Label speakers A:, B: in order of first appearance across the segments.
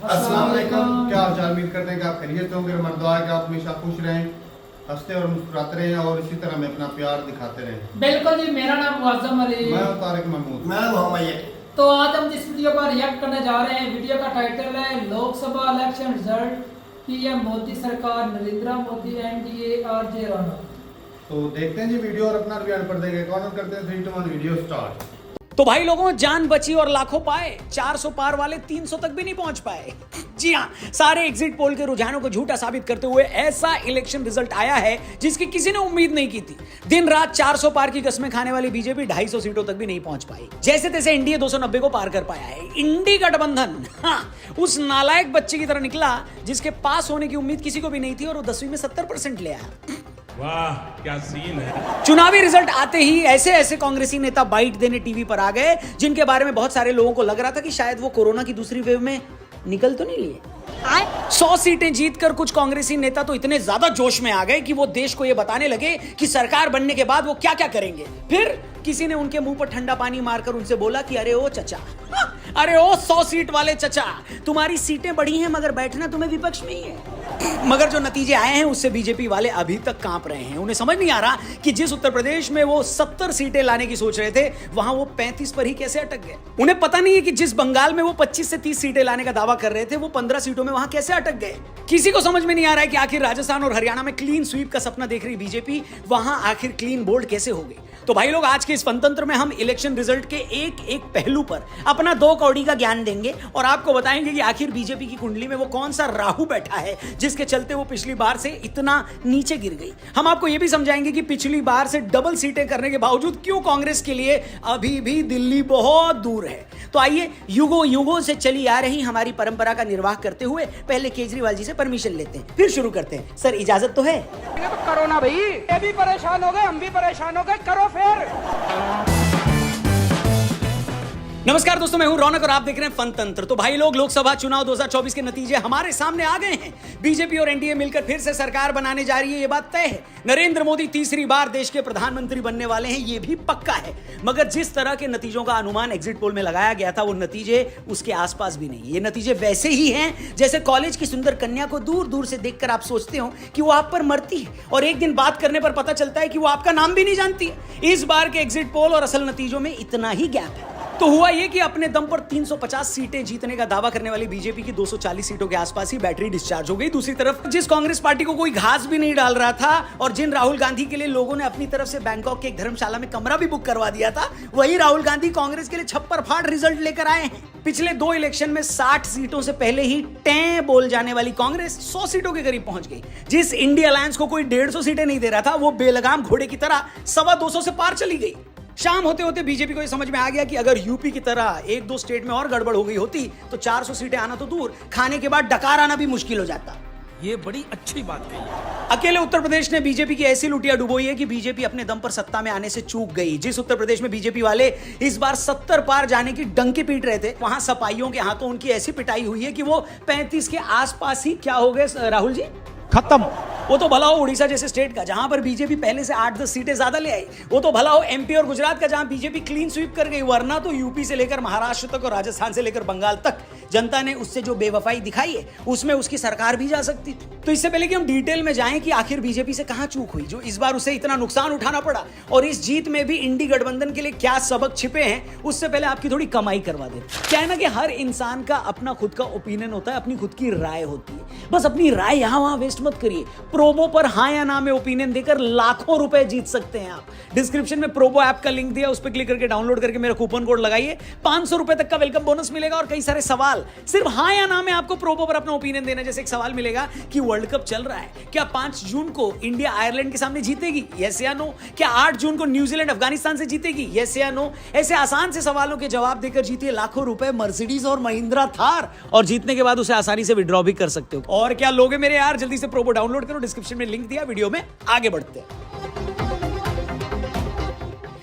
A: अस्सलाम वालेकुम। क्या हाल चाल? उम्मीद करते हैं कि आप खैरियत होंगे। हमारी दुआ है कि आप हमेशा खुश रहें, हंसते और मुस्कुराते रहें और इसी तरह हमें अपना प्यार दिखाते रहें।
B: बिल्कुल जी। मेरा नाम मुअज्जम अली।
A: मैं तारिक महमूद।
C: मैं मोहम्मद।
B: तो आज हम जिस वीडियो पर रिएक्ट करने जा रहे हैं, वीडियो का टाइटल है Lok Sabha election result, PM Modi सरकार, नरेंद्र मोदी, एनडीए, आरजे राणा।
A: तो देखते हैं जी वीडियो और अपना रिव्यू पर देंगे। कौन करते हैं 3 2 1 वीडियो स्टार्ट।
D: तो भाई लोगों, जान बची और लाखों पाए। 400 पार वाले 300 तक भी नहीं पहुंच पाए। जी हां, सारे एग्जिट पोल के रुझानों को झूठा साबित करते हुए ऐसा इलेक्शन रिजल्ट आया है जिसकी किसी ने उम्मीद नहीं की थी। दिन रात 400 पार की कस्में खाने वाली बीजेपी 250 सीटों तक भी नहीं पहुंच पाई। जैसे तैसे एनडीए 290 को पार कर पाया है। इंडी गठबंधन उस नालायक बच्चे की तरह निकला जिसके पास होने की उम्मीद किसी को भी नहीं थी और वो 10वीं में 70% ले आया।
E: वाह क्या सीन है।
D: चुनावी रिजल्ट आते ही ऐसे ऐसे कांग्रेसी नेता बाइट देने टीवी पर आ गए जिनके बारे में बहुत सारे लोगों को लग रहा था कि शायद वो कोरोना की दूसरी वेव में निकल तो नहीं लिए। 100 सीटें जीतकर कुछ कांग्रेसी नेता तो इतने ज्यादा जोश में आ गए कि वो देश को ये बताने लगे कि सरकार बनने के बाद वो क्या क्या करेंगे। फिर किसी ने उनके मुंह पर ठंडा पानी मारकर उनसे बोला कि अरे ओ चचा, अरे ओ 100 सीट वाले चचा, तुम्हारी सीटें बढ़ी हैं मगर बैठना तुम्हें विपक्ष में ही है। मगर जो नतीजे आए हैं उससे बीजेपी वाले अभी तक कांप रहे हैं। उन्हें समझ नहीं आ रहा कि जिस उत्तर प्रदेश में वो 70 सीटें लाने की सोच रहे थे, वहां वो 35 पर ही कैसे अटक गए। उन्हें पता नहीं है कि जिस बंगाल में वो 25 से 30 सीटें लाने का दावा कर रहे थे, वो 15 सीटों में वहां कैसे अटक गए। किसी को समझ में नहीं आ रहा है कि आखिर राजस्थान और हरियाणा में क्लीन स्वीप का सपना देख रही बीजेपी वहां आखिर क्लीन बोल्ड कैसे हो गई। तो भाई लोग, आज के इस फनतंत्र में हम इलेक्शन रिजल्ट के एक एक पहलू पर अपना 2 कौड़ी का ज्ञान देंगे और आपको बताएंगे कि आखिर बीजेपी की कुंडली में वो कौन सा राहु बैठा है जिसके चलते वो पिछली बार से इतना नीचे गिर गई। हम आपको यह भी समझाएंगे कि पिछली बार से डबल सीटें करने के बावजूद क्यों कांग्रेस के लिए अभी भी दिल्ली बहुत दूर है। तो आइए, युगों युगों से चली आ रही हमारी परंपरा का निर्वाह करते हुए पहले केजरीवाल जी से परमिशन लेते हैं, फिर शुरू करते हैं। सर, इजाजत तो है?
F: तो करो ना भाई, ये भी परेशान हो गए, हम भी परेशान हो गए, करो फिर।
D: नमस्कार दोस्तों, मैं हूं रौनक और आप देख रहे हैं फन तंत्र। तो भाई लोग, लोकसभा चुनाव 2024 के नतीजे हमारे सामने आ गए हैं। बीजेपी और एनडीए मिलकर फिर से सरकार बनाने जा रही है, ये बात तय है। नरेंद्र मोदी तीसरी बार देश के प्रधानमंत्री बनने वाले हैं, ये भी पक्का है। मगर जिस तरह के नतीजों का अनुमान एग्जिट पोल में लगाया गया था, वो नतीजे उसके आसपास भी नहीं। ये नतीजे वैसे ही हैं जैसे कॉलेज की सुंदर कन्या को दूर दूर से देखकर आप सोचते हो कि वो आप पर मरती है और एक दिन बात करने पर पता चलता है कि वो आपका नाम भी नहीं जानती। इस बार के एग्जिट पोल और असल नतीजों में इतना ही गैप है। तो हुआ यह कि अपने दम पर 350 सीटें जीतने का दावा करने वाली बीजेपी की 240 सीटों के आसपास ही बैटरी डिस्चार्ज हो गई। दूसरी तरफ जिस कांग्रेस पार्टी को कोई घास भी नहीं डाल रहा था और जिन राहुल गांधी के लिए लोगों ने अपनी तरफ से बैंकॉक के एक धर्मशाला में कमरा भी बुक करवा दिया था, वही राहुल गांधी कांग्रेस के लिए छप्पर फाड़ रिजल्ट लेकर आए हैं। पिछले 2 इलेक्शन में 60 सीटों से पहले ही टें बोल जाने वाली कांग्रेस 100 सीटों के करीब पहुंच गई। जिस इंडिया अलायंस को कोई 150 सीटें नहीं दे रहा था, वो बेलगाम घोड़े की तरह 225 से पार चली गई। शाम होते होते बीजेपी को यह समझ में आ गया कि अगर यूपी की तरह 1-2 स्टेट में और गड़बड़ हो गई होती तो 400 सीटें आना तो दूर, खाने के बाद डकार आना भी मुश्किल हो जाता।
E: ये बड़ी अच्छी बात कही है।
D: अकेले उत्तर प्रदेश ने बीजेपी की ऐसी लुटिया डुबोई है कि बीजेपी अपने दम पर सत्ता में आने से चूक गई। जिस उत्तर प्रदेश में बीजेपी वाले इस बार 70 पार जाने की डंकी पीट रहे थे, वहां सपाइयों के हाथों उनकी ऐसी पिटाई हुई है कि वो 35 के आसपास ही क्या हो गए राहुल जी, खत्म। वो तो भला हो उड़ीसा जैसे स्टेट का, जहां पर बीजेपी पहले से 8-10 सीटें ज्यादा ले आई। वो तो भला हो एमपी और गुजरात का, जहां बीजेपी क्लीन स्वीप कर गई। वरना तो यूपी से लेकर महाराष्ट्र तक और राजस्थान से लेकर बंगाल तक जनता ने उससे जो बेवफाई दिखाई है, उसमें उसकी सरकार भी जा सकती थी। तो इससे पहले कि हम डिटेल में जाएं कि आखिर बीजेपी से कहां चूक हुई जो इस बार उसे इतना नुकसान उठाना पड़ा और इस जीत में भी इंडी गठबंधन के लिए क्या सबक छिपे हैं, उससे पहले आपकी थोड़ी कमाई करवा दे। क्या है ना कि हर इंसान का अपना खुद का ओपिनियन होता है, अपनी खुद की राय होती है। बस अपनी राय यहां वहां वेस्ट मत करिए। प्रोबो पर हाँ या ना में ओपिनियन देकर लाखों रुपए जीत सकते हैं आप। डिस्क्रिप्शन में प्रोबो ऐप का लिंक दिया, उस पर क्लिक करके डाउनलोड करके मेरा कूपन कोड लगाइए, 500 रुपए तक का वेलकम बोनस मिलेगा और कई सारे सवाल। सिर्फ हाँ या ना में आपको प्रोबो पर अपना ओपिनियन देना। जैसे एक सवाल मिलेगा कि वर्ल्ड कप चल रहा है, क्या 5 जून को इंडिया आयरलैंड के सामने जीतेगी, यस या नो? क्या 8 जून को न्यूजीलैंड अफगानिस्तान से जीतेगी, यस या नो? ऐसे आसान से सवालों के जवाब देकर जीतिए लाखों रुपए मर्सिडीज और महिंद्रा थार, और जीतने के बाद उसे आसानी से विड्रॉ भी कर सकते हो। और क्या लोगे मेरे यार, जल्दी से प्रोबो डाउनलोड करो, डिस्क्रिप्शन में लिंक दिया। वीडियो में आगे बढ़ते हैं।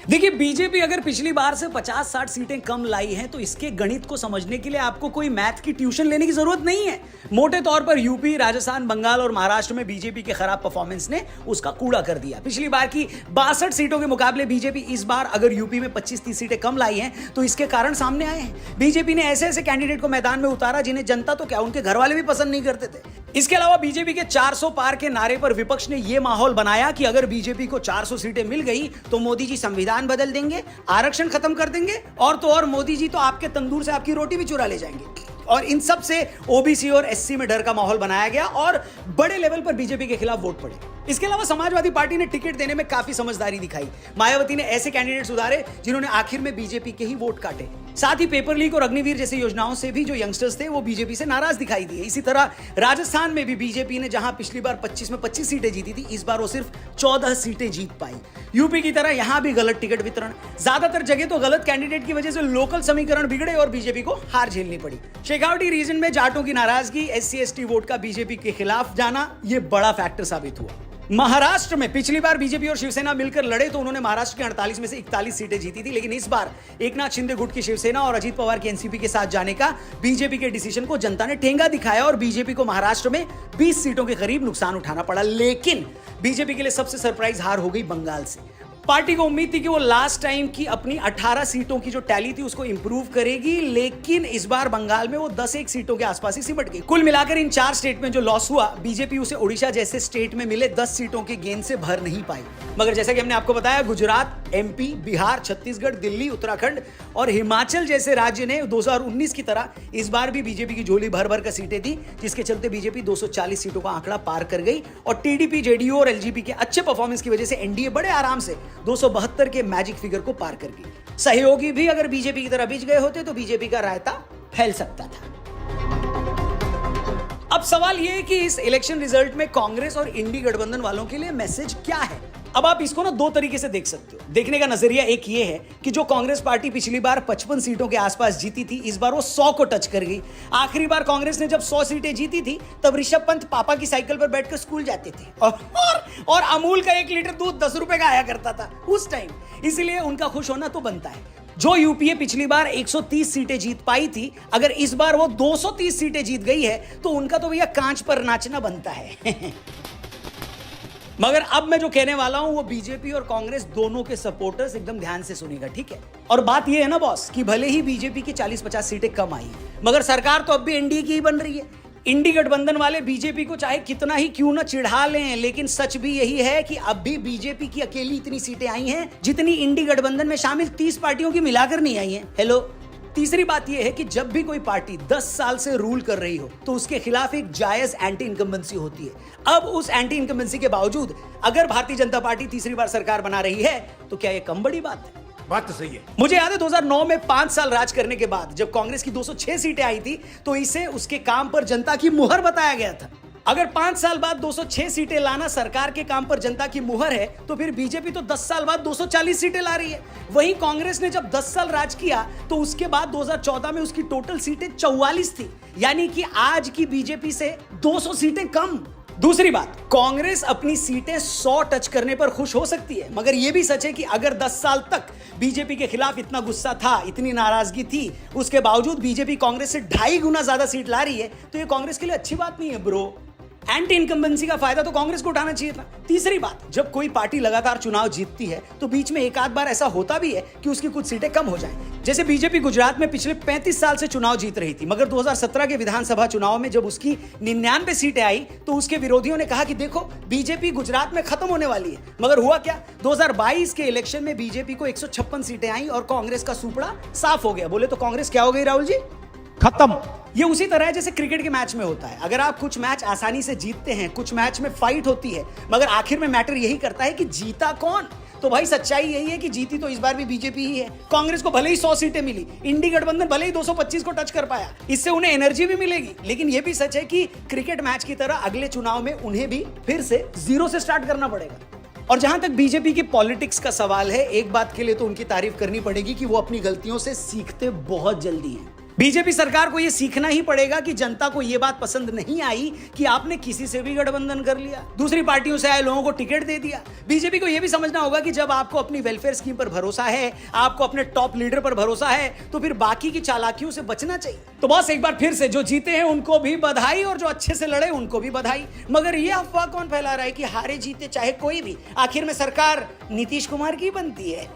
D: देखिए, बीजेपी अगर पिछली बार से 50-60 सीटें कम लाई हैं तो इसके गणित को समझने के लिए आपको कोई मैथ की ट्यूशन लेने की जरूरत नहीं है। मोटे तौर पर यूपी, राजस्थान, बंगाल और महाराष्ट्र में बीजेपी के खराब परफॉर्मेंस ने उसका कूड़ा कर दिया। पिछली बार की 62 सीटों के मुकाबले बीजेपी इस बार अगर यूपी में 25-30 सीटें कम लाई हैं तो इसके कारण सामने आए हैं। बीजेपी ने ऐसे ऐसे कैंडिडेट को मैदान में उतारा जिन्हें जनता तो क्या, उनके घर वाले भी पसंद नहीं करते थे। इसके अलावा बीजेपी के 400 पार के नारे पर विपक्ष ने यह माहौल बनाया कि अगर बीजेपी को 400 सीटें मिल गई तो मोदी जी संविधान बदल देंगे, आरक्षण खत्म कर देंगे और तो और मोदी जी तो आपके तंदूर से आपकी रोटी भी चुरा ले जाएंगे। और इन सब से ओबीसी और एससी में डर का माहौल बनाया गया और बड़े लेवल पर बीजेपी के खिलाफ वोट पड़े। इसके अलावा समाजवादी पार्टी ने टिकट देने में काफी समझदारी दिखाई। मायावती ने ऐसे कैंडिडेट्स उतारे जिन्होंने आखिर में बीजेपी के ही वोट काटे। साथ ही पेपर लीक और अग्निवीर जैसी योजनाओं से भी जो यंगस्टर्स थे वो बीजेपी से नाराज दिखाई दिए। इसी तरह राजस्थान में भी बीजेपी ने जहां पिछली बार 25 में 25 सीटें जीती थी, इस बार वो सिर्फ 14 सीटें जीत पाई। यूपी की तरह यहां भी गलत टिकट वितरण, ज्यादातर जगह तो गलत कैंडिडेट की वजह से लोकल समीकरण बिगड़े और बीजेपी को हार झेलनी पड़ी। शेखावटी रीजन में जाटों की नाराजगी, एससी एसटी वोट का बीजेपी के खिलाफ जाना, यह बड़ा फैक्टर साबित हुआ। महाराष्ट्र में पिछली बार बीजेपी और शिवसेना मिलकर लड़े तो उन्होंने महाराष्ट्र के 48 में से 41 सीटें जीती थी, लेकिन इस बार एकनाथ शिंदे गुट की शिवसेना और अजीत पवार की एनसीपी के साथ जाने का बीजेपी के डिसीजन को जनता ने ठेंगा दिखाया और बीजेपी को महाराष्ट्र में 20 सीटों के करीब नुकसान उठाना पड़ा। लेकिन बीजेपी के लिए सबसे सरप्राइज हार हो गई बंगाल से। पार्टी को उम्मीद थी कि वो लास्ट टाइम की अपनी 18 सीटों की जो टैली थी उसको इंप्रूव करेगी, लेकिन इस बार बंगाल में वो 10-1 सीटों के आसपास ही सिमट गई। कुल मिलाकर इन 4 स्टेट में जो लॉस हुआ, बीजेपी उसे ओडिशा जैसे स्टेट में मिले 10 सीटों के गेन से भर नहीं पाई। मगर जैसा कि हमने आपको बताया, गुजरात, एमपी, बिहार, छत्तीसगढ़, दिल्ली, उत्तराखंड और हिमाचल जैसे राज्य ने 2019 की तरह इस बार भी बीजेपी की झोली भर भर कर सीटें दी, जिसके चलते बीजेपी 240 सीटों का आंकड़ा पार कर गई और टीडीपी, जेडीयू और एलजेपी के अच्छे परफॉर्मेंस की वजह से एनडीए बड़े आराम से 272 के मैजिक फिगर को पार कर गई। सहयोगी भी अगर बीजेपी की तरह बिछ गए होते तो बीजेपी का रायता फैल सकता था। अब सवाल यह है कि इस इलेक्शन रिजल्ट में कांग्रेस और इंडी गठबंधन वालों के लिए मैसेज क्या है। अब आप इसको ना 2 तरीके से देख सकते हो। देखने का नजरिया एक ये है कि जो कांग्रेस पार्टी पिछली बार 55 सीटों के आसपास जीती थी, इस बार वो 100 को टच कर गई। आखिरी बार कांग्रेस ने जब 100 सीटें जीती थी तब ऋषभ पंत पापा की साइकिल पर बैठकर स्कूल जाते थे और अमूल का 1 लीटर दूध 10 रुपए का आया करता था उस टाइम। इसलिए उनका खुश होना तो बनता है। जो यूपीए पिछली बार 130 सीटें जीत पाई थी, अगर इस बार वो 230 सीटें जीत गई है तो उनका तो भैया कांच पर नाचना बनता है। मगर अब मैं जो कहने वाला हूं वो बीजेपी और कांग्रेस दोनों के सपोर्टर्स एकदम ध्यान से सुनेगा, ठीक है। और बात ये है ना बॉस कि भले ही बीजेपी की 40-50 सीटें कम आई मगर सरकार तो अब भी एनडीए की ही बन रही है। इंडी गठबंधन वाले बीजेपी को चाहे कितना ही क्यों ना चिढ़ा लें, लेकिन सच भी यही है कि अब भी बीजेपी की अकेली इतनी सीटें आई हैं जितनी इंडी गठबंधन में शामिल 30 पार्टियों की मिलाकर नहीं आई हैं। हेलो। तीसरी बात यह है कि जब भी कोई पार्टी 10 साल से रूल कर रही हो तो उसके खिलाफ एक जायज एंटी इनकम्बेंसी होती है। अब उस एंटी इनकम्बेंसी के बावजूद अगर भारतीय जनता पार्टी तीसरी बार सरकार बना रही है तो क्या यह कम बड़ी बात है?
E: बात तो सही है।
D: मुझे याद है 2009 में 5 साल राज करने के बाद जब कांग्रेस की 206 सीटें आई थी तो इसे उसके काम पर जनता की मुहर बताया गया था। अगर 5 साल बाद 206 सीटें लाना सरकार के काम पर जनता की मुहर है तो फिर बीजेपी तो 10 साल बाद 240 सीटें ला रही है। वहीं कांग्रेस ने जब 10 साल राज किया तो उसके बाद 2014 में उसकी टोटल सीटें 44 थी, यानी कि आज की बीजेपी से 200 सीटें कम। दूसरी बात, कांग्रेस अपनी सीटें 100 टच करने पर खुश हो सकती है, मगर यह भी सच है कि अगर 10 साल तक बीजेपी के खिलाफ इतना गुस्सा था, इतनी नाराजगी थी, उसके बावजूद बीजेपी कांग्रेस से 2.5 गुना ज्यादा सीट ला रही है तो यह कांग्रेस के लिए अच्छी बात नहीं है ब्रो। एंटी इनकम्बेंसी का फायदा तो कांग्रेस को उठाना चाहिए था। तीसरी बात, जब कोई पार्टी लगातार चुनाव जीतती है तो बीच में एक आध बार ऐसा होता भी है कि उसकी कुछ सीटें कम हो जाएं। जैसे बीजेपी गुजरात में पिछले 35 साल से चुनाव जीत रही थी, मगर 2017 के विधानसभा चुनाव में जब उसकी 99 सीटें आई तो उसके विरोधियों ने कहा कि देखो बीजेपी गुजरात में खत्म होने वाली है। मगर हुआ क्या? 2022 के इलेक्शन में बीजेपी को 156 सीटें आई और कांग्रेस का सुपड़ा साफ हो गया। बोले तो कांग्रेस क्या हो गई राहुल जी? खत्म। ये उसी तरह है जैसे क्रिकेट के मैच में होता है। अगर आप कुछ मैच आसानी से जीतते हैं, कुछ मैच में फाइट होती है, मगर आखिर में मैटर यही करता है कि जीता कौन। तो भाई सच्चाई यही है कि जीती तो इस बार भी बीजेपी ही है। कांग्रेस को भले ही 100 सीटें मिली, इंडी गठबंधन भले ही 225 को टच कर पाया, इससे उन्हें एनर्जी भी मिलेगी, लेकिन यह भी सच है कि क्रिकेट मैच की तरह अगले चुनाव में उन्हें भी फिर से 0 से स्टार्ट करना पड़ेगा। और जहां तक बीजेपी की पॉलिटिक्स का सवाल है, एक बात के लिए तो उनकी तारीफ करनी पड़ेगी कि वो अपनी गलतियों से सीखते बहुत जल्दी हैं। बीजेपी सरकार को यह सीखना ही पड़ेगा कि जनता को यह बात पसंद नहीं आई कि आपने किसी से भी गठबंधन कर लिया, दूसरी पार्टियों से आए लोगों को टिकट दे दिया। बीजेपी को यह भी समझना होगा कि जब आपको अपनी वेलफेयर स्कीम पर भरोसा है, आपको अपने टॉप लीडर पर भरोसा है, तो फिर बाकी की चालाकियों से बचना चाहिए। तो बॉस एक बार फिर से जो जीते हैं उनको भी बधाई और जो अच्छे से लड़े उनको भी बधाई। मगर यह अफवाह कौन फैला रहा है कि हारे जीते चाहे कोई भी, आखिर में सरकार नीतीश कुमार की बनती है?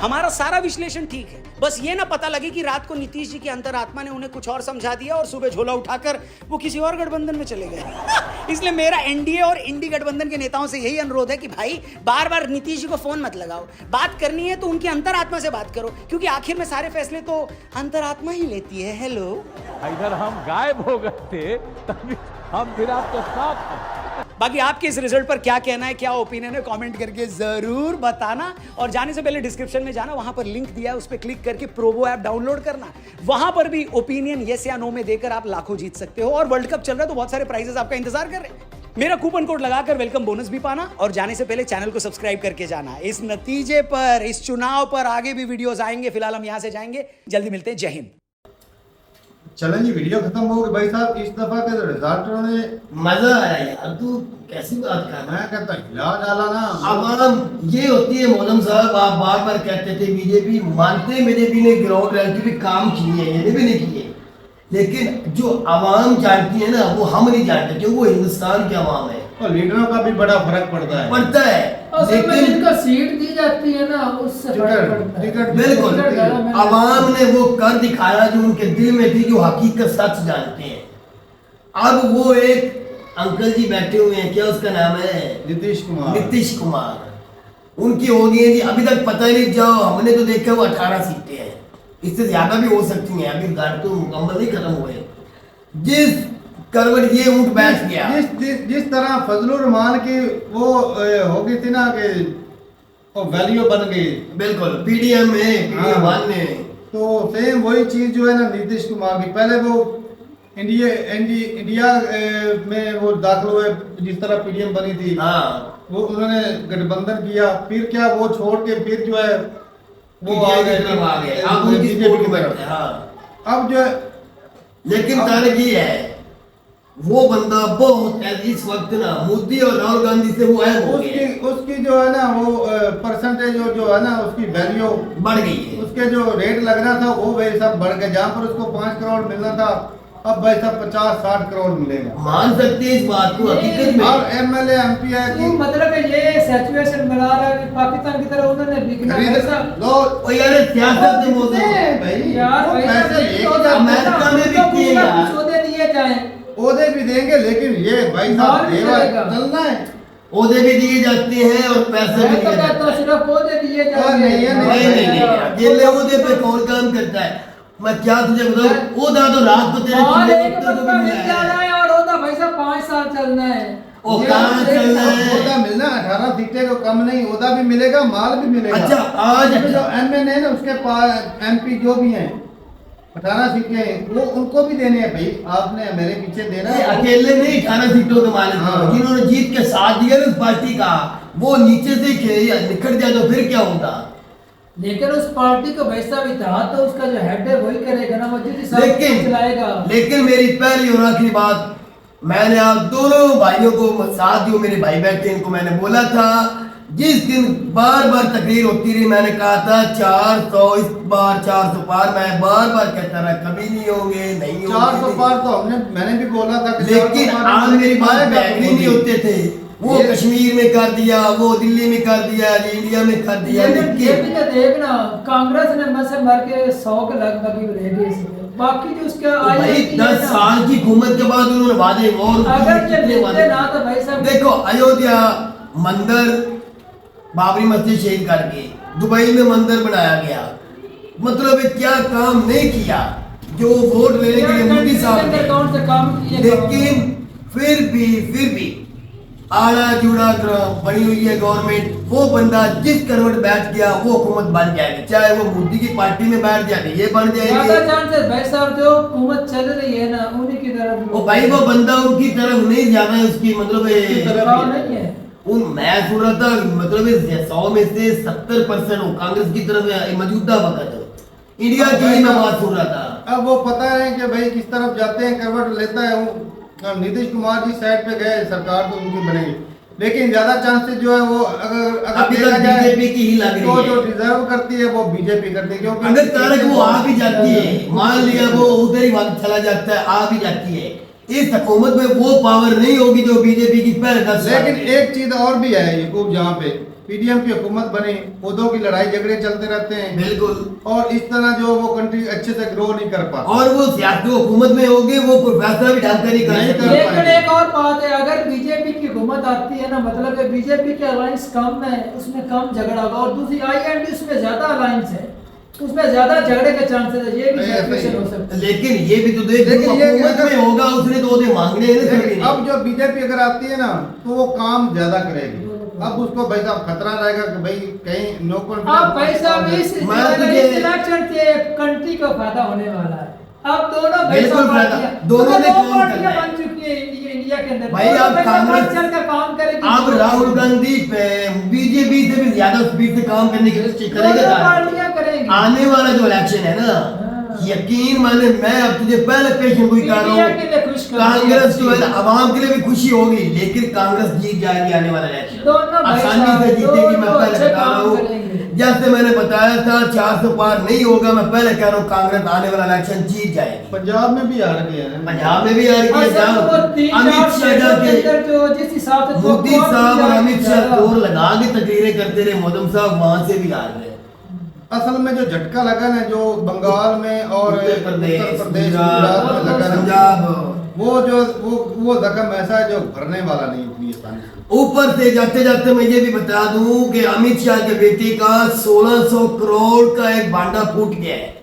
D: हमारा सारा विश्लेषण ठीक है, बस ये ना पता लगे कि रात को नीतीश जी की अंतरात्मा ने उन्हें कुछ और समझा दिया और सुबह झोला उठाकर वो किसी और गठबंधन में चले गए। इसलिए मेरा एनडीए और इंडी गठबंधन के नेताओं से यही अनुरोध है कि भाई बार बार नीतीश जी को फोन मत लगाओ, बात करनी है तो उनकी अंतरात्मा से बात करो, क्योंकि आखिर में सारे फैसले तो अंतरात्मा ही लेती है। हेलो,
C: इधर हम गायब हो गए थे तभी हम फिर आपके साथ हैं।
D: बाकी आपके इस रिजल्ट पर क्या कहना है, क्या ओपिनियन है, कमेंट करके जरूर बताना। और जाने से पहले डिस्क्रिप्शन में जाना, वहां पर लिंक दिया है, उस पर क्लिक करके प्रोबो ऐप डाउनलोड करना। वहां पर भी ओपिनियन यस या नो में देकर आप लाखों जीत सकते हो। और वर्ल्ड कप चल रहा है तो बहुत सारे प्राइजेस आपका इंतजार कर रहे हैं। मेरा कूपन कोड लगाकर वेलकम बोनस भी पाना और जाने से पहले चैनल को सब्सक्राइब करके जाना। इस नतीजे पर, इस चुनाव पर आगे भी वीडियोस आएंगे। फिलहाल हम यहां से जाएंगे, जल्दी मिलते हैं। जय हिंद।
A: चलें जी, वीडियो खत्म हो गई भाई साहब। इस दफा के रिजल्टों ने
G: मजा आया यार, तू कैसी बात कर रहा है?
A: मैं कहता हिला डाला ना।
G: आवाम ये होती है मौलम साहब, आप बार बार कहते थे बीजेपी मानते, बीजेपी ने ग्राउंड लेवल के भी काम किए, ये भी नहीं किए, लेकिन जो आवाम जानती है ना वो हम नहीं जानते, क्योंकि वो हिंदुस्तान की आवाम है
A: और लीडरों का भी बड़ा फर्क पड़ता है।
B: लेकिन इनका सीट दी जाती है ना, उससे फर्क पड़ता है।
A: टिकट
G: बिल्कुल, आवाम ने वो कर दिखाया जो उनके दिल में थी, जो हकीकत सच जानते हैं। अब वो एक अंकल जी बैठे हुए हैं, क्या उसका नाम है? नीतीश कुमार। उनकी हो गई है जी, अभी तक पता नहीं, जाओ हमने तो देखा वो 18 सीटें हैं, इससे ज्यादा भी हो सकती हैं, अभी घर तो मुकम्मल नहीं खत्म हुए। जिस करवट ये ऊँट बैठ गया,
A: जिस तरह फजलुर रहमान की वो हो गई थी ना कि वो वैल्यू बन गई,
G: बिल्कुल पीडीएम में, पीडीएम वन ने,
A: तो सेम वही चीज जो है ना नीतीश कुमार की। पहले वो इंडिया में वो दाखिल हुए, जिस तरह पीडीएम बनी थी,
G: हाँ,
A: वो उन्होंने गठबंधन किया, फिर क्या वो छोड़ के फिर जो है वो आ गए।
G: अब उनकी सपोर्ट में बैठे हैं, हाँ।
A: अब जो है,
G: लेकिन तारीख ये है, वो बंदा बहुत इस वक्त ना मोदी और राहुल गांधी से वो अहम हो गया,
A: उसकी जो है ना वो परसेंटेज जो है ना उसकी वैल्यू
G: बढ़ गई है।
A: उसके जो रेट लगना था वो भाई सब बढ़ गया। जहाँ पर उसको 5 करोड़ मिलना था, अब भाई सब 50-60 करोड़ मिलेगा।
G: मान सकते हैं इस बात को हकीकत में।
A: और एमएलए एमपी है कि
B: मतलब ये सिचुएशन बना रहा है कि पाकिस्तान की तरह उन्होंने बिकना पैसा
A: लो
G: यार सियासत में मौजूद
A: भाई
B: यार,
A: वो पैसे लेके
G: अमेरिका में बिकती है यार,
B: सौदे दिए जाए,
A: ओदे भी देंगे, लेकिन ये भाई साहब देवा चलना है।
G: ओहदे भी दिए जाते हैं और पैसे भी दिए जाते हैं।
B: सिर्फ ओहदे दिए जाते
G: नहीं, अकेले ओहदे पे कौन काम करता है? मैं क्या तुझे बताऊं, ओहदा तो रात को तेरे
B: और मिल जाना है, और ओहदा भाई साहब 5 साल चलना है।
G: ओ कहां चलना है?
A: ओहदा मिलना 18 सीटें को कम नहीं, ओहदा भी मिलेगा, माल भी मिलेगा।
G: अच्छा, आज
A: जो एमएनए है ना उसके पास एमपी जो भी हैं 18 सीटें, वो उनको भी देने हैं भाई, आपने मेरे पीछे देना है।
G: अकेले नहीं 18 सीटों के मालिक, जिन्होंने जीत के साथ दिया उस पार्टी का, वो नीचे से निकट जाए तो फिर क्या होगा?
B: लेकिन उस पार्टी को वैसा भी था तो उसका जो हेड है वही करेगा ना, वो चलाएगा।
G: लेकिन मेरी पहली और आखिरी बात, मैंने आप दोनों भाइयों को साथ, जो मेरे भाई बैठे इनको मैंने बोला था, जिस दिन बार बार तकरीर होती रही, मैंने कहा था 400 इस बार 400 पार, मैं बार बार कहता रहा कभी नहीं होंगे, नहीं होंगे।
A: 400 पार तो मैंने भी बोला था,
G: लेकिन आज मेरी बात बैटरी नहीं होते थे। वो कश्मीर में कर दिया, वो दिल्ली में कर दिया, इंडिया में कर दिया।
B: ये भी तो देखना, कांग्रेस ने मर के 100 के लगभग ही रह गए, बाकी जो उसके
G: भाई 10 साल की हुकूमत के बाद उन्होंने वादे और
B: अगर ना तो भाई साहब
G: देखो, अयोध्या मंदिर, बाबरी मस्जिद शहीद करके दुबई में मंदिर बनाया गया, मतलब क्या काम नहीं किया जो वोट लेने के लिए मोदी साहब ने। लेकिन फिर भी आड़ा जुड़ा बनी हुई है गवर्नमेंट, वो बंदा जिस करवट बैठ गया वो हुकूमत बन जाएगी, चाहे वो मोदी की पार्टी में बैठ जाए ये बन जाएगी।
B: भाई साहब जो हुकूमत चल रही है ना उन्हीं की तरफ,
G: वो भाई वो बंदा उनकी तरफ नहीं जाना है, उसकी मतलब
B: नहीं है।
G: मैं सुन रहा था, मतलब 100 में से 70% कांग्रेस की तरफ मौजूदा वक्त इंडिया की मैं बात सुन रहा था।
A: अब वो पता है कि भाई किस तरफ जाते हैं, करवट लेता है वो। नीतीश कुमार जी साइड पे गए, सरकार तो उनकी बनेगी, लेकिन ज्यादा चांसेस जो है वो अगर
G: अभी
A: देखा
G: तक
A: जाए
G: बीजेपी की ही लग
A: तो
G: रही
A: जो
G: है।
A: डिजर्व करती है वो बीजेपी करती है, क्योंकि
G: अगर तारक वो आ भी जाती है, मान लिया वो उधर ही वक्त चला जाता है, आ भी जाती है, इस हुकूमत में वो पावर नहीं होगी जो बीजेपी की पहले 10 साल
A: लेकिन
G: में।
A: एक चीज और भी है यूट्यूब, जहाँ पे पीडीएम की हुकूमत बनी, पौधों की लड़ाई झगड़े चलते रहते हैं,
G: बिल्कुल।
A: और इस तरह जो वो कंट्री अच्छे से ग्रो नहीं कर पाती।
G: और वो सियासी हुकूमत में होगी, वो कोई फैसला भी ढंग से नहीं कर
A: नहीं
G: सकती।
A: कर
B: लेकिन
A: पाएंगे।
B: एक और बात है, अगर बीजेपी की हुकूमत आती है ना, मतलब है बीजेपी के अलायंस कम है, उसमें कम झगड़ा होगा, और दूसरी आईएनडी उसमें ज्यादा अलायंस है, उसमें ज्यादा झगड़े के चांसेस है, ये भी
A: नहीं, ऐसा ही
B: सिचुएशन
A: है।
B: हो सकता है।
G: लेकिन ये भी तो देख,
A: लेकिन ये
G: हुकूमत
A: अगर-
G: में होगा, उसने तो ओहदे मांगने हैं ना सभी
A: लेकिन
G: ने।
A: अब जो बीजेपी अगर आती है ना तो वो काम ज्यादा करेगी। अब उसको भाई साहब खतरा रहेगा कि भाई कहीं नो
B: अब भाई साहब इस
G: मैं तो ये-
B: इलेक्शन से कंट्री को फायदा होने वाला है। अब दोनों भाई
G: बिल्कुल
B: साहब
G: फायदा।
B: पार्टियां-
G: दोनों ने
B: दो
G: काम
B: पार्टियां
G: करना है।
B: बन चुकी है इंडिया के अंदर।
G: भाई
B: दोनों
G: अब
B: भाई साहब
G: कांग्रेस-
B: चल कर काम करेगी।
G: अब राहुल गांधी बीजेपी से भी ज्यादा स्पीड से काम करने की कोशिश
B: दोनों
G: करेगा।
B: पार्टियां करेंगी।
G: आने वाला जो इलेक्शन है ना, यकीन माने, मैं अब तुझे पहले पेशन गोई कर
B: इंडिया
G: रहा
B: के लिए खुश
G: हूँ, कांग्रेस जो है ना अवाम के लिए भी खुशी होगी, लेकिन कांग्रेस जीत जाएगी आने वाला इलेक्शन,
B: दोनों भाई
G: आसानी
B: साहब,
G: से जीतेगी। मैं
B: दोनों
G: पहले
B: अच्छे
G: बता रहा
B: काम
G: हूँ,
B: करेंगे।
G: जैसे मैंने बताया था 400 पार नहीं होगा, मैं पहले कह रहा हूँ कांग्रेस आने वाला इलेक्शन जीत जाएगी।
A: पंजाब में भी हार गए हैं।
G: पंजाब में भी हार गई है,
B: असल में वो
G: जहाँ
B: 3-4
G: अमित शाह
B: स्टेटों के
G: जाके
B: अंदर जो जिस हिसाब से
G: मोदी साहब और अमित शाह
B: ज्यादा-
G: जोर लगा के तकरीरें करते रहे, मोदम साहब वहां से भी हार गए।
A: असल में जो झटका लगा ना, जो बंगाल में और
G: उत्तर प्रदेश,
A: गुजरात
G: गुजरात,
A: में लगा ना,
G: पंजाब,
A: वो जख्म ऐसा है जो भरने वाला नहीं इतनी आसानी से।
G: ऊपर से जाते जाते मैं ये भी बता दूं कि अमित शाह के बेटे का 1600 करोड़ का एक भांडा फूट गया है।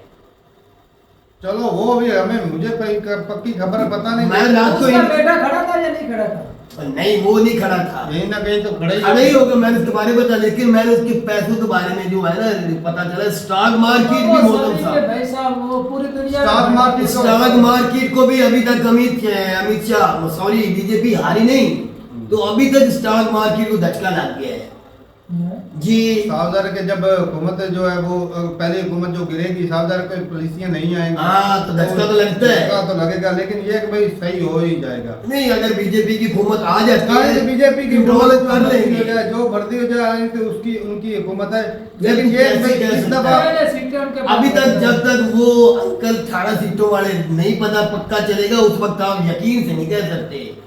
A: चलो वो भी हमें मुझे पक्की खबर पता नहीं,
G: मैं रात को
B: उसका बेटा खड़ा था या नहीं खड़ा था?
G: नहीं, वो नहीं खड़ा था,
A: कहीं ना कहीं तो खड़े ही
G: खड़ा ही होगा। मैंने उसके बारे में बता, लेकिन मैंने उसके पैसों के बारे में जो है ना पता चला, स्टॉक मार्केट भी मोदम
B: समझिए
G: साहब,
B: भाई साहब, वो पूरी दुनिया
A: स्टॉक
B: में-
A: मार्केट
G: स्टॉक मार्केट को भी अभी तक अमित शाह, सॉरी, बीजेपी हारी नहीं, तो अभी तक स्टॉक मार्केट को धक्का लग गया है जी।
A: सावधान के जब हुकूमत जो है वो पहले हुकूमत जो गिरेगी, सावधान के पुलिसियां नहीं आएंगी,
G: हाँ, तो धक्का तो लगता है।
A: धक्का तो लगेगा, लेकिन ये कि भाई सही हो ही जाएगा।
G: नहीं, अगर बीजेपी की हुकूमत आ जाती है,
A: बीजेपी की
G: कंट्रोल
A: हुकूमत
G: कर
A: भर्ती हो
G: लेंगे।
A: जाए, जो भर्ती हो जाए तो उसकी उनकी हुकूमत है, लेकिन ये
G: कैसे
A: भाई
G: कह
A: इस
G: सकते
A: दफा
B: पहले सीटें उनके पास
G: अभी तक
B: है।
G: जब तक वो अंकल 18 सीटों वाले नहीं पता पक्का चलेगा, उस वक्त आप यकीन से नहीं कह सकते।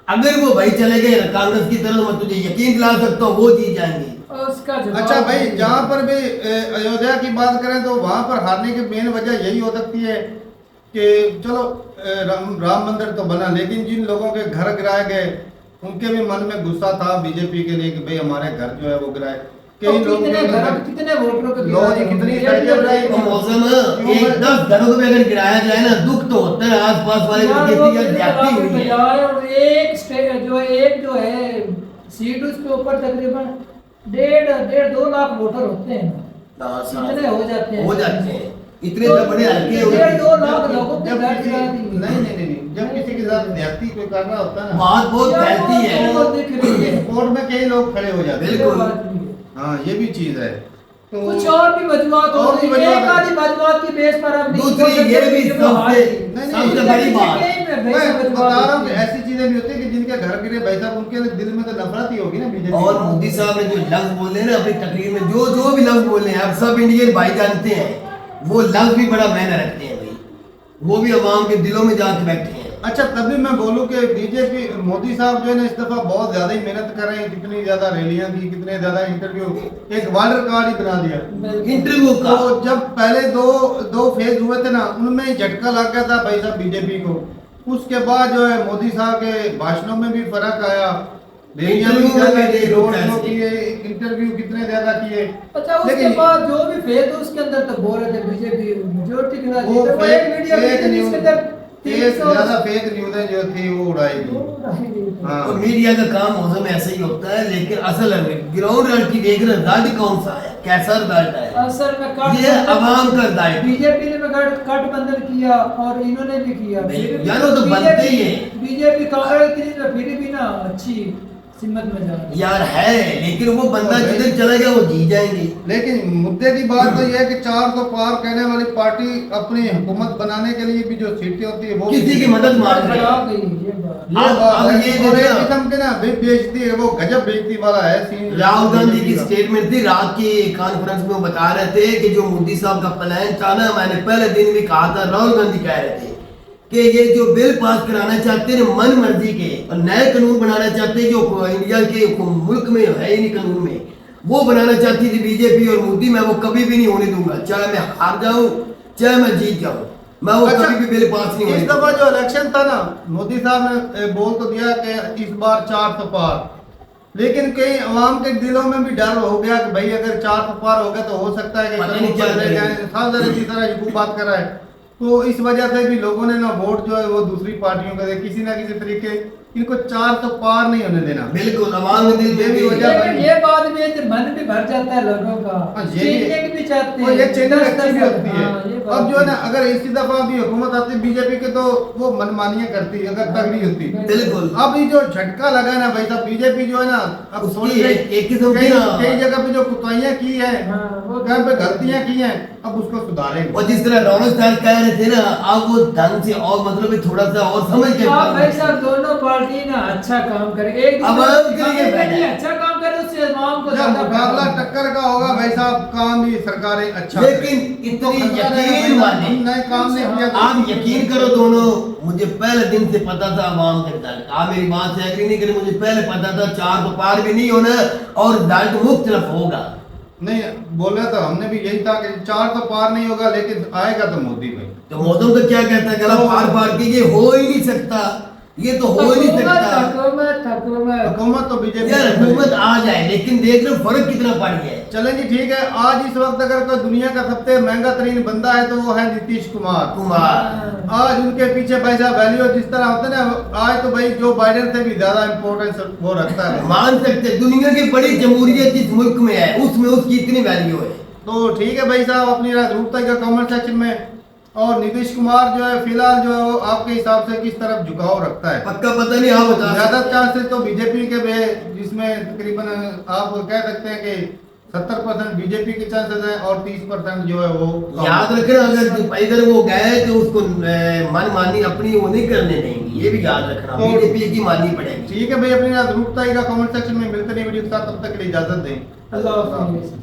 G: अगर वो भाई चले गए कांग्रेस की तरफ, मैं तुझे यकीन दिला सकता हूँ वो जीत जाएंगे।
B: और उसका जवाब
A: अच्छा भाई, जहाँ पर भी अयोध्या की बात करें तो वहां पर हारने की मेन वजह यही हो सकती है कि चलो राम मंदिर तो बना, लेकिन जिन लोगों के घर गिराए गए उनके भी मन में गुस्सा था बीजेपी के लिए कि भाई हमारे घर जो है वो गिराए।
B: तो
A: कई लोग
B: कितने वोटरों को
A: लोग
B: गिराया?
A: कितनी
B: ये
A: सड़कें
B: भी
A: बनाई,
G: तो मौसम एक 10 घरों को भी अगर गिराया जाए ना, दुख तो होता है आस पास वाले
B: यार,
G: को,
B: वो
G: खेती जाती हुई है।
B: यार, और एक जो है सीट, उसके ऊपर तकरीबन 1.5-2 लाख वोटर होते हैं ना,
G: हाँ,
B: कितने हो जाते हैं?
G: हो जाते हैं, इतने
B: तो
G: तो बड़े हल्के होते
B: 1.5-2
G: हैं।
B: लाख लोगों के
A: जब
B: घर
A: किसी
B: गिरा दी।
A: नहीं जब किसी के साथ ज्यादती कोई कर रहा होता है ना,
G: बात बहुत
B: यार,
G: फैलती है।
B: वो दिख रही है।
A: कोर्ट में कई लोग खड़े हो जाते हैं।
G: बिल्कुल।
B: ये बात भी है।
A: हाँ, ये भी चीज है। तो
B: कुछ और भी वजूहत
A: और भी
B: होती है, एक
A: वजूहत
B: आधी वजूहत की बेस पर हम नहीं
G: दूसरी
B: बोल सकते
G: ये भी
B: कि वो हार
G: सबसे-
B: गई।
A: नहीं,
G: सबसे
A: नहीं,
G: बड़ी बात,
A: मैं बता रहा हूँ कि ऐसी चीजें भी होती है कि जिनके घर गिरे भाई साहब, उनके दिल में तो नफरत ही होगी ना बीजेपी।
G: और मोदी साहब ने जो लफ्ज बोले ना अपनी तकरीर में, जो भी लफ्ज बोले हैं, अब सब इंडियन भाई जानते हैं, वो लफ्ज भी बड़ा मायने रखते हैं भाई, वो भी अवाम के दिलों में जाके बैठे हैं।
A: अच्छा, तभी मैं बोलूं कि बीजेपी मोदी साहब जो है ना इस दफा बहुत ज्यादा ही मेहनत कर रहे हैं, कितनी ज्यादा रैलियां की, कितने ज्यादा इंटरव्यू, एक वर्ल्ड रिकॉर्ड ही बना दिया।
G: इंटरव्यू का
A: तो जब पहले दो फेज हुए थे ना, उनमें ही झटका लग गया था भाई साहब बीजेपी को। उसके बाद जो है मोदी साहब के भाषणों में भी फर्क आया, रैलियां भी
G: इंटरव्यू में
A: ज्यादा
G: भी
A: की, रोड शो
G: कैसे?
A: किए, इंटरव्यू कितने ज्यादा किए।
B: अच्छा, उसके
A: लेकिन
B: बाद जो भी फेज उसके अंदर तो बोल रहे थे बीजेपी मेजोरिटी के साथ
A: वो
B: जीते। वो एक मीडिया
A: फेक
B: में
A: न्यूज,
B: इसके अंदर 300
A: ज्यादा फेक न्यूज़ें जो थी वो उड़ाएगी। हाँ।
G: तो मीडिया का काम मौसम में ऐसे ही होता है, लेकिन असल ग्राउंड रियलिटी देख रहे रिजल्ट कौन सा है, कैसा रिजल्ट है,
B: असल में
G: ये अवाम का दायित्व।
B: बीजेपी ने गठबंधन किया और इन्होंने भी किया।
G: यार, वो तो बनते ही है।
B: बीजेपी कांग्रेस की तो फिर भी ना अच्छी सिमत में जाए।
G: यार है, लेकिन वो बंदा जिधर चला गया वो जीत जाएंगे।
A: लेकिन मुद्दे की बात तो यह है कि 400 पार कहने वाली पार्टी अपनी हुकूमत बनाने के लिए भी जो सीटें होती है वो
G: किसी की मदद मांग रही है।
B: खराब गई ये बात।
A: ये बात
G: अब
A: है।
G: ये
A: और
G: देखना।
A: एक किस्म के ना बेइज्जती है, वो गजब बेइज्जती वाला है सीन।
G: राहुल गांधी की
A: का।
G: स्टेटमेंट थी रात की कॉन्फ्रेंस में, वो बता रहे थे कि जो मोदी साहब का प्लान था ना, मैंने पहले दिन भी कहा था, राहुल गांधी कह रहे थे कि ये जो बिल पास कराना चाहते हैं मन मर्जी के और नए कानून बनाना चाहते हैं जो इंडिया के मुल्क में है ही नहीं कानून में, वो बनाना चाहती थी बीजेपी और मोदी। मैं वो कभी भी नहीं होने दूंगा, चाहे मैं हार जाऊं चाहे मैं जीत जाऊं, मैं वो
A: अच्छा,
G: कभी भी बिल पास नहीं होने
A: इस दफा
G: दूंगा।
A: जो इलेक्शन था ना, मोदी साहब ने बोल तो दिया कि इस बार 400 पार, लेकिन कई अवाम के दिलों में भी डर हो गया कि भाई अगर 400 पार हो गया तो हो सकता है कि
G: पता नहीं क्या करेंगे।
A: इसी तरह ये बात कर रहा है। तो इस वजह से भी लोगों ने ना वोट जो है वो दूसरी पार्टियों का दे, किसी ना किसी तरीके इनको 400 पार नहीं होने देना।
G: बिल्कुल अवाम में दिल
A: ये
G: में
A: भी
G: भी
A: वजह
B: लेकिन
A: बनी।
B: ये बात भी है कि मन भी भर जाता है लोगों का,
A: हाँ, ये भी है।
B: चेंजिंग भी चाहते
A: और ये
B: हैं,
A: चेंजिंग
B: दस
A: अच्छी भी
B: दफा।
A: होती है।
B: हाँ, ये बात
A: अब जो है ना, अगर इसी दफा भी हुकूमत आती बीजेपी के तो वो मनमानियां करती अगर तगड़ी होती।
G: बिल्कुल।
A: अब ये जो झटका लगा ना भाई साहब, बीजेपी जो है ना अब
G: उसकी
A: सोच रही-
G: एक किस्म की
A: कई
G: ना-
A: कई जगह पे जो कुताहियां की है,
B: हाँ, वो
A: कहीं पे गलतियां की हैं, अब उसको सुधारेंगे।
G: और जिस तरह रौनक साहब कह रहे थे ना, अब वो ढंग से और मतलब थोड़ा सा और समझ के
B: आप भाई साहब दोनों पार्टी ना अच्छा काम करे, एक
G: अवाम के लिए फायदा है।
B: अच्छा काम करे, उससे अवाम को
A: जब
B: ज्यादा
A: मुकाबला
B: फायदा।
A: टक्कर का होगा भाई साहब, काम भी सरकारें अच्छा
G: लेकिन
A: करें।
G: इतनी
A: तो खतरा रहेगा
G: यकीन
A: भाई साहब,
G: माने।
A: हम नए काम नहीं किया तो-
G: आप यकीन करो दोनों, मुझे पहले दिन से पता था अवाम का रिजल्ट। आप मेरी बात से एग्री नहीं करें, मुझे पहले पता था 400 पार भी नहीं होना और रिजल्ट मुख्तलिफ होगा।
A: नहीं बोला तो हमने भी यही था कि 400 पार नहीं होगा, लेकिन आएगा तो मोदी भाई।
G: तो मोदी का क्या कहता है, कहला पार पार के ये हो ही नहीं सकता, ये तो हो ही नहीं सकता।
B: हुकूमत
A: हुकूमत तो बीजेपी
G: यार हुकूमत आ जाए, लेकिन देख लो फर्क कितना पड़ गया है।
A: चलें जी, ठीक है। आज इस वक्त अगर कोई दुनिया का सबसे महंगा तरीन बंदा है तो वो है नीतीश कुमार। आज उनके पीछे पैसा वैल्यू जिस तरह होता है ना, आज तो भाई जो बाइडेन से भी ज्यादा इम्पोर्टेंस वो रखता है।
G: मान सकते दुनिया की बड़ी जमहूरियत जिस मुल्क में है उसमें उसकी इतनी वैल्यू है।
A: तो ठीक है भाई साहब, अपनी राय जरूर बताइएगा कमेंट सेक्शन में। और नीतीश कुमार जो है फिलहाल जो है वो आपके हिसाब से किस तरफ झुकाव रखता है?
G: पक्का पता नहीं, आप बता
A: ज्यादा चांसेस तो बीजेपी के भी है, जिसमें तकरीबन आप कह सकते हैं कि 70% बीजेपी के चांसेस हैं और 30% जो है वो
G: याद रखना, अगर इधर वो गए तो उसको मन मानी अपनी वो नहीं करने देंगे, ये भी याद रखना,
A: तो-
G: बीजेपी की माननी पड़ेगी।
A: ठीक है भाई, अपनी राय जरूर बताइएगा कमेंट सेक्शन में। मिलते नहीं वीडियो के साथ, तब तक के लिए इजाजत दें।
B: अल्लाह हाफिज़।